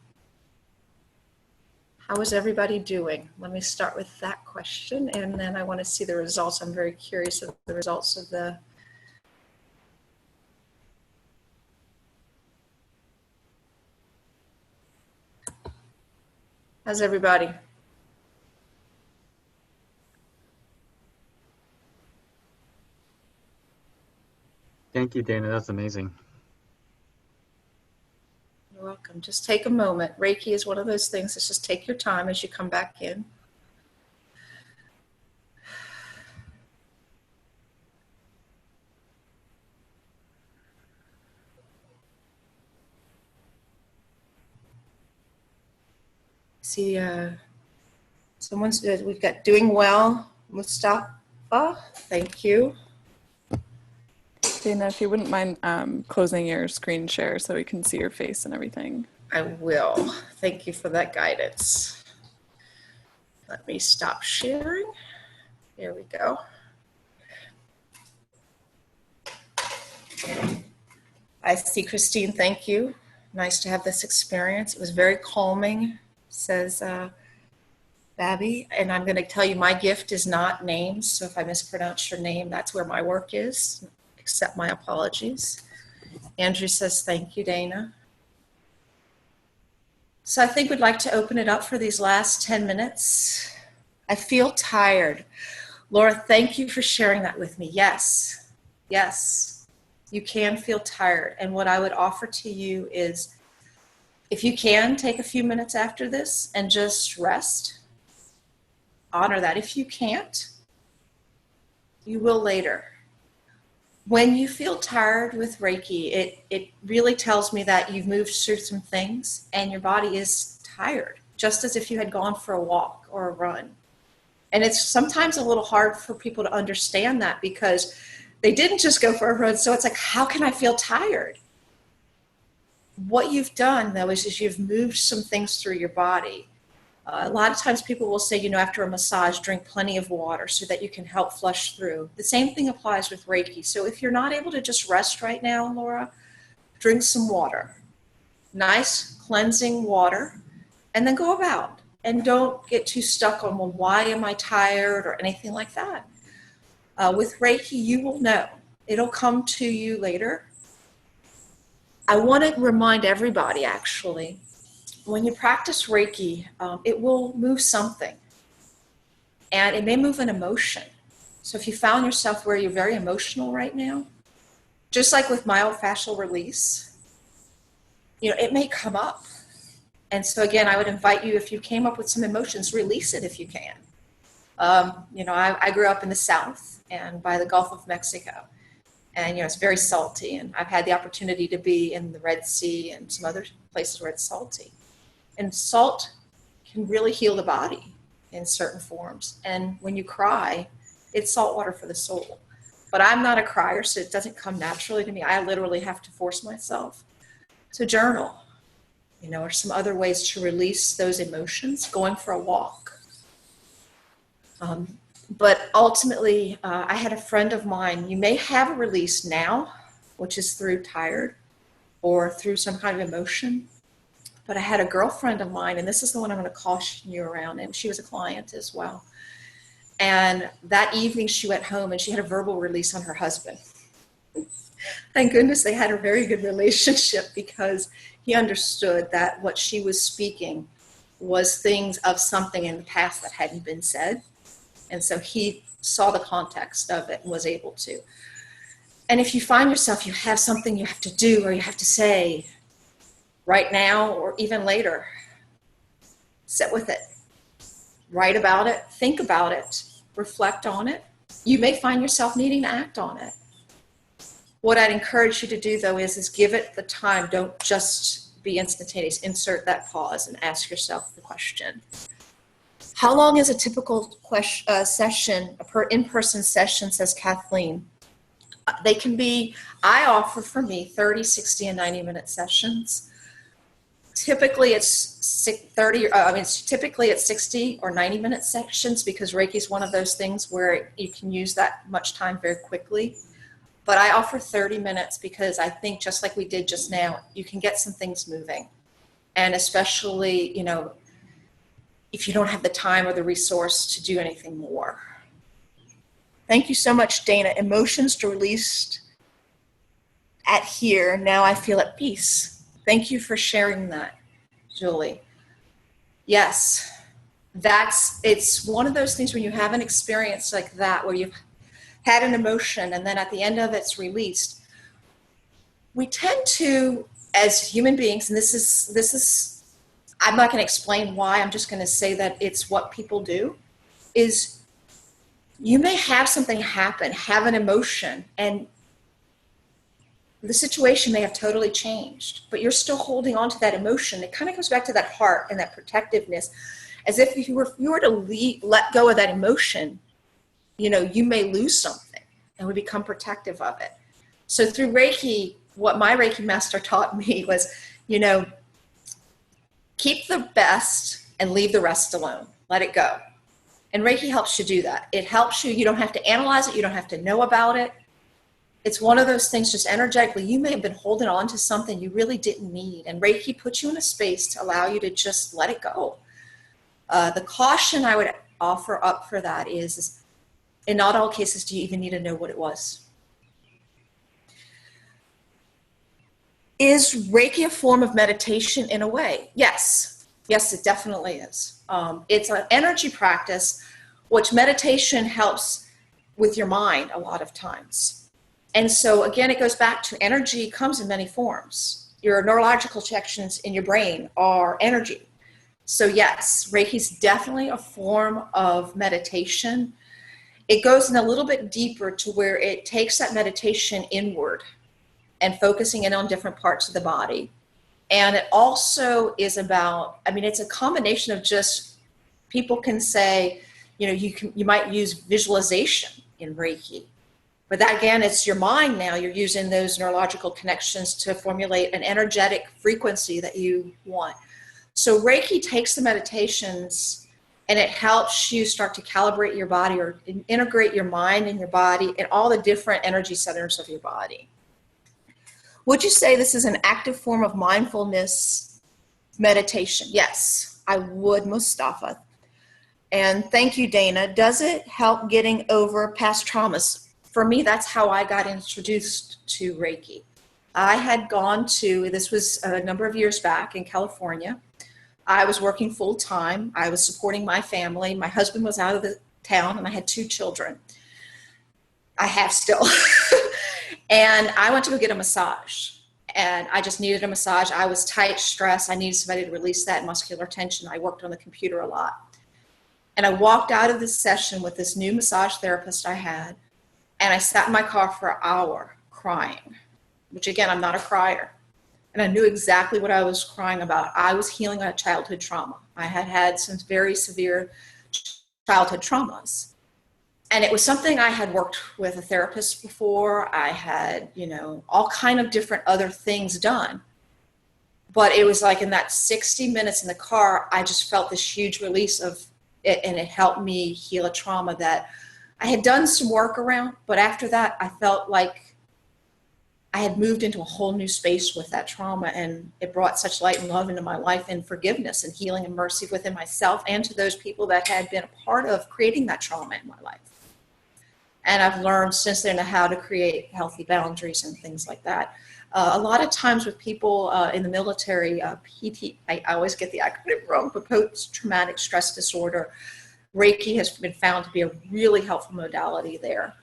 Speaker 2: How is everybody doing? Let me start with that question, and then I want to see the results. I'm very curious of the results of the How's everybody?
Speaker 1: Thank you, Dana. That's amazing.
Speaker 2: You're welcome. Just take a moment. Reiki is one of those things. Let's just take your time as you come back in. See, someone's, we've got doing well, Mustafa. Thank you.
Speaker 3: Dana, if you wouldn't mind closing your screen share so we can see your face and everything.
Speaker 2: I will. Thank you for that guidance. Let me stop sharing. There we go. I see Christine, thank you. Nice to have this experience. It was very calming, says Babby. And I'm going to tell you, my gift is not names. So if I mispronounce your name, that's where my work is. Accept my apologies. Andrew says, thank you, Dana. So I think we'd like to open it up for these last 10 minutes. I feel tired. Laura, thank you for sharing that with me. Yes, yes, you can feel tired. And what I would offer to you is, if you can, take a few minutes after this and just rest. Honor that. If you can't, you will later. When you feel tired with Reiki, it really tells me that you've moved through some things and your body is tired, just as if you had gone for a walk or a run. And it's sometimes a little hard for people to understand that because they didn't just go for a run. So it's like, how can I feel tired? What you've done, though, is you've moved some things through your body. A lot of times people will say, after a massage, drink plenty of water so that you can help flush through. The same thing applies with Reiki. So if you're not able to just rest right now, Laura, drink some water. Nice cleansing water, and then go about. And don't get too stuck on, well, why am I tired or anything like that. With Reiki, you will know. It'll come to you later. I want to remind everybody, actually, when you practice Reiki, it will move something. And it may move an emotion. So if you found yourself where you're very emotional right now, just like with myofascial release, it may come up. And so again, I would invite you, if you came up with some emotions, release it if you can. I grew up in the South and by the Gulf of Mexico. And, it's very salty. And I've had the opportunity to be in the Red Sea and some other places where it's salty. And salt can really heal the body in certain forms. And when you cry, it's salt water for the soul. But I'm not a crier, so it doesn't come naturally to me. I literally have to force myself. So journal, or some other ways to release those emotions, going for a walk. But ultimately, I had a friend of mine, you may have a release now, which is through tired or through some kind of emotion. But I had a girlfriend of mine, and this is the one I'm going to caution you around, and she was a client as well. And that evening she went home and she had a verbal release on her husband. Thank goodness they had a very good relationship, because he understood that what she was speaking was things of something in the past that hadn't been said. And so he saw the context of it and was able to. And if you find yourself, you have something you have to do or you have to say right now or even later, sit with it. Write about it, think about it, reflect on it. You may find yourself needing to act on it. What I'd encourage you to do, though, is give it the time. Don't just be instantaneous. Insert that pause and ask yourself the question. How long is a typical session, in-person session, says Kathleen? They can be, I offer for me 30, 60, and 90-minute sessions. Typically it's typically it's 60 or 90-minute sections, because Reiki is one of those things where you can use that much time very quickly. But I offer 30 minutes because I think, just like we did just now, you can get some things moving. And especially, if you don't have the time or the resource to do anything more. Thank you so much, Dana. Emotions released at here. Now I feel at peace. Thank you for sharing that, Julie. Yes, it's one of those things when you have an experience like that, where you've had an emotion and then at the end of it's released. We tend to, as human beings, and this is I'm not going to explain why, I'm just going to say that it's what people do, is you may have something happen, have an emotion, and the situation may have totally changed, but you're still holding on to that emotion. It kind of goes back to that heart and that protectiveness, as if you were to let go of that emotion, you may lose something and we become protective of it. So through Reiki, what my Reiki master taught me was, keep the best and leave the rest alone. Let it go. And Reiki helps you do that. It helps you. You don't have to analyze it. You don't have to know about it. It's one of those things, just energetically, you may have been holding on to something you really didn't need. And Reiki puts you in a space to allow you to just let it go. The caution I would offer up for that is in not all cases do you even need to know what it was. Is Reiki a form of meditation in a way? Yes. Yes, it definitely is. It's an energy practice, which meditation helps with your mind a lot of times. And so, again, it goes back to energy comes in many forms. Your neurological connections in your brain are energy. So, yes, Reiki is definitely a form of meditation. It goes in a little bit deeper to where it takes that meditation inward and focusing in on different parts of the body. And it also is about, it's a combination of just, people can say, you might use visualization in Reiki. But that, again, it's your mind now. You're using those neurological connections to formulate an energetic frequency that you want. So Reiki takes the meditations and it helps you start to calibrate your body or integrate your mind and your body and all the different energy centers of your body. Would you say this is an active form of mindfulness meditation? Yes, I would, Mustafa. And thank you, Dana. Does it help getting over past traumas? For me, that's how I got introduced to Reiki. I had gone to, this was a number of years back in California. I was working full time. I was supporting my family. My husband was out of the town and I had 2 children. I have still. And I went to go get a massage. And I just needed a massage. I was tight, stressed. I needed somebody to release that muscular tension. I worked on the computer a lot. And I walked out of this session with this new massage therapist I had. And I sat in my car for an hour crying, which again, I'm not a crier. And I knew exactly what I was crying about. I was healing a childhood trauma. I had had some very severe childhood traumas. And it was something I had worked with a therapist before. I had, all kind of different other things done. But it was like in that 60 minutes in the car, I just felt this huge release of it, and it helped me heal a trauma that I had done some work around. But after that, I felt like I had moved into a whole new space with that trauma, and it brought such light and love into my life and forgiveness and healing and mercy within myself and to those people that had been a part of creating that trauma in my life. And I've learned since then how to create healthy boundaries and things like that. A lot of times with people in the military, I always get the acronym wrong, but post-traumatic stress disorder, Reiki has been found to be a really helpful modality there.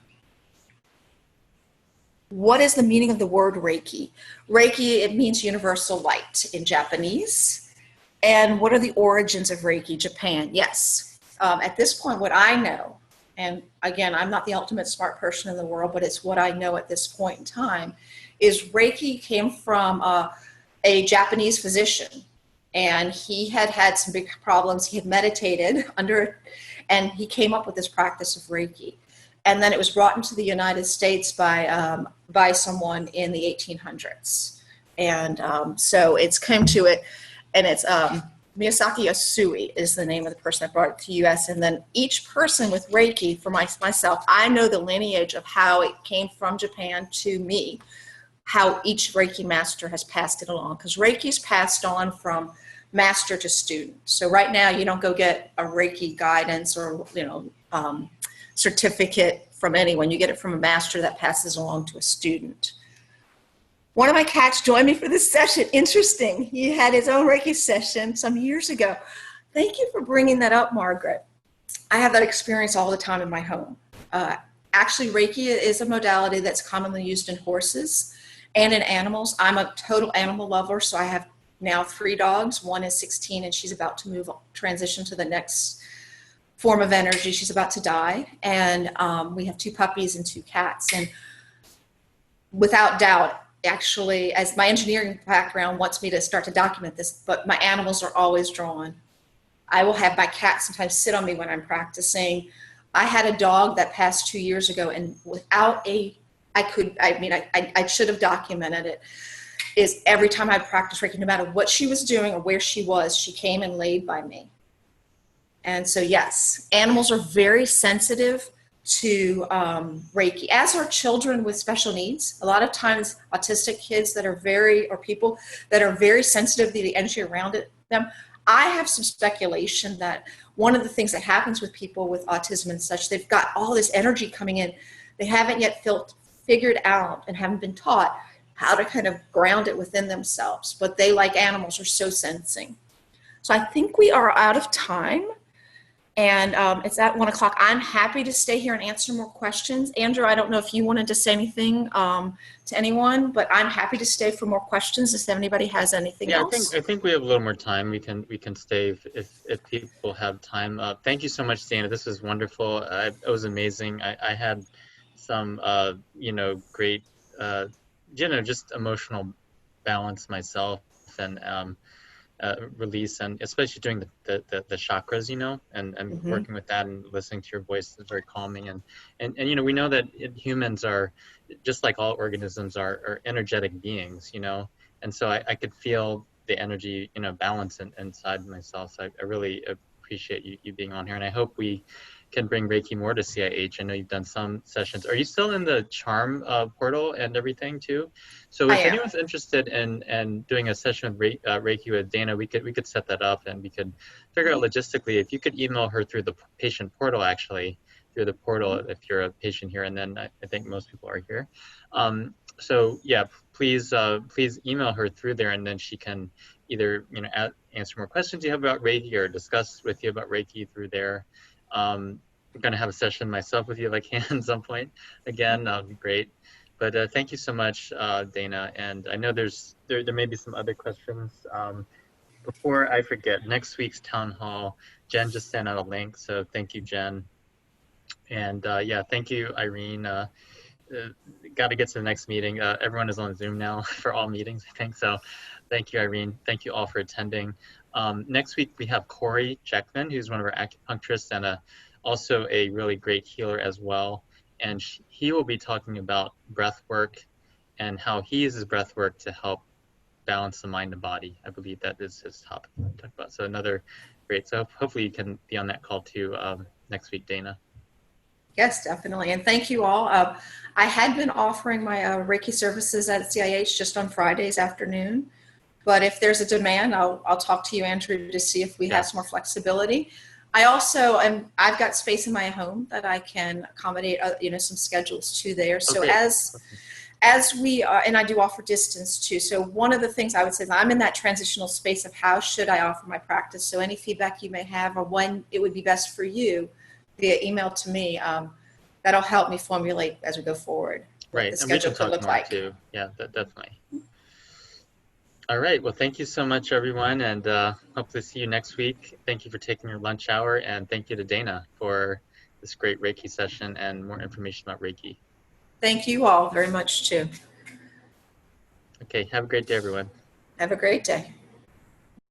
Speaker 2: What is the meaning of the word Reiki? Reiki, it means universal light in Japanese. And what are the origins of Reiki? Japan, yes. At this point, what I know, and again, I'm not the ultimate smart person in the world, but it's what I know at this point in time, is Reiki came from a Japanese physician. And he had had some big problems. He had meditated and he came up with this practice of Reiki. And then it was brought into the United States by someone in the 1800s. And so it's come to it, and it's Miyazaki Yasui is the name of the person that brought it to the U.S. And then each person with Reiki, for myself, I know the lineage of how it came from Japan to me, how each Reiki master has passed it along. Because Reiki's passed on from master to student. So right now, you don't go get a Reiki guidance or, certificate from anyone. You get it from a master that passes along to a student. One of my cats joined me for this session. Interesting. He had his own Reiki session some years ago. Thank you for bringing that up, Margaret. I have that experience all the time in my home. Actually, Reiki is a modality that's commonly used in horses and in animals. I'm a total animal lover, so I have now 3 dogs. One is 16, and she's about to transition to the next form of energy. She's about to die. And we have 2 puppies and 2 cats. And without doubt, actually, as my engineering background wants me to start to document this, but my animals are always drawn. I will have my cat sometimes sit on me when I'm practicing. I had a dog that passed 2 years ago, and without I should have documented it, is every time I practiced Reiki, no matter what she was doing or where she was, she came and laid by me. And so, yes, animals are very sensitive to Reiki, as are children with special needs. A lot of times, autistic kids or people that are very sensitive to the energy around them. I have some speculation that one of the things that happens with people with autism and such, they've got all this energy coming in. They haven't yet figured out and haven't been taught how to kind of ground it within themselves. But they, like animals, are so sensing. So I think we are out of time. And it's at 1 o'clock. I'm happy to stay here and answer more questions. Andrew, I don't know if you wanted to say anything to anyone, but I'm happy to stay for more questions if anybody has anything else.
Speaker 1: I think we have a little more time. We can stay if people have time. Thank you so much, Dana. This was wonderful. It was amazing. I had some great just emotional balance myself, and release, and especially doing the chakras, and working with that and listening to your voice is very calming. And we know that humans are, just like all organisms, are energetic beings, and so I could feel the energy, balance inside myself. So I really appreciate you being on here, and I hope we can bring Reiki more to CIH. I know you've done some sessions. Are you still in the charm portal and everything too? So
Speaker 2: I
Speaker 1: if
Speaker 2: am.
Speaker 1: anyone's interested in doing a session with Reiki with Dana, we could set that up, and we could figure out logistically if you could email her through the patient portal, actually through the portal, if you're a patient here, and then I think most people are here. So yeah, please email her through there, and then she can either answer more questions you have about Reiki or discuss with you about Reiki through there. I'm going to have a session myself with you, like at some point. Again, that would be great. But thank you so much, Dana. And I know there may be some other questions. Before I forget, next week's town hall, Jen just sent out a link. So thank you, Jen. And yeah, thank you, Irene. Got to get to the next meeting. Everyone is on Zoom now for all meetings, I think. So thank you, Irene. Thank you all for attending. Next week, we have Corey Jackman, who's one of our acupuncturists and also a really great healer as well. And he will be talking about breath work and how he uses breath work to help balance the mind and body. I believe that is his topic to talk about. So another great. So hopefully you can be on that call too next week, Dana.
Speaker 2: Yes, definitely. And thank you all. I had been offering my Reiki services at CIH just on Fridays afternoon. But if there's a demand, I'll talk to you, Andrew, to see if we have some more flexibility. I also I've got space in my home that I can accommodate, some schedules too there. So as we are, and I do offer distance too. So one of the things I would say is I'm in that transitional space of how should I offer my practice. So any feedback you may have or when it would be best for you via email to me, that'll help me formulate as we go forward.
Speaker 1: Right, and we can talk more too. Yeah, definitely. All right, well, thank you so much, everyone, and hope to see you next week. Thank you for taking your lunch hour, and thank you to Dana for this great Reiki session and more information about Reiki.
Speaker 2: Thank you all very much too.
Speaker 1: Okay, have a great day, everyone.
Speaker 2: Have a great day.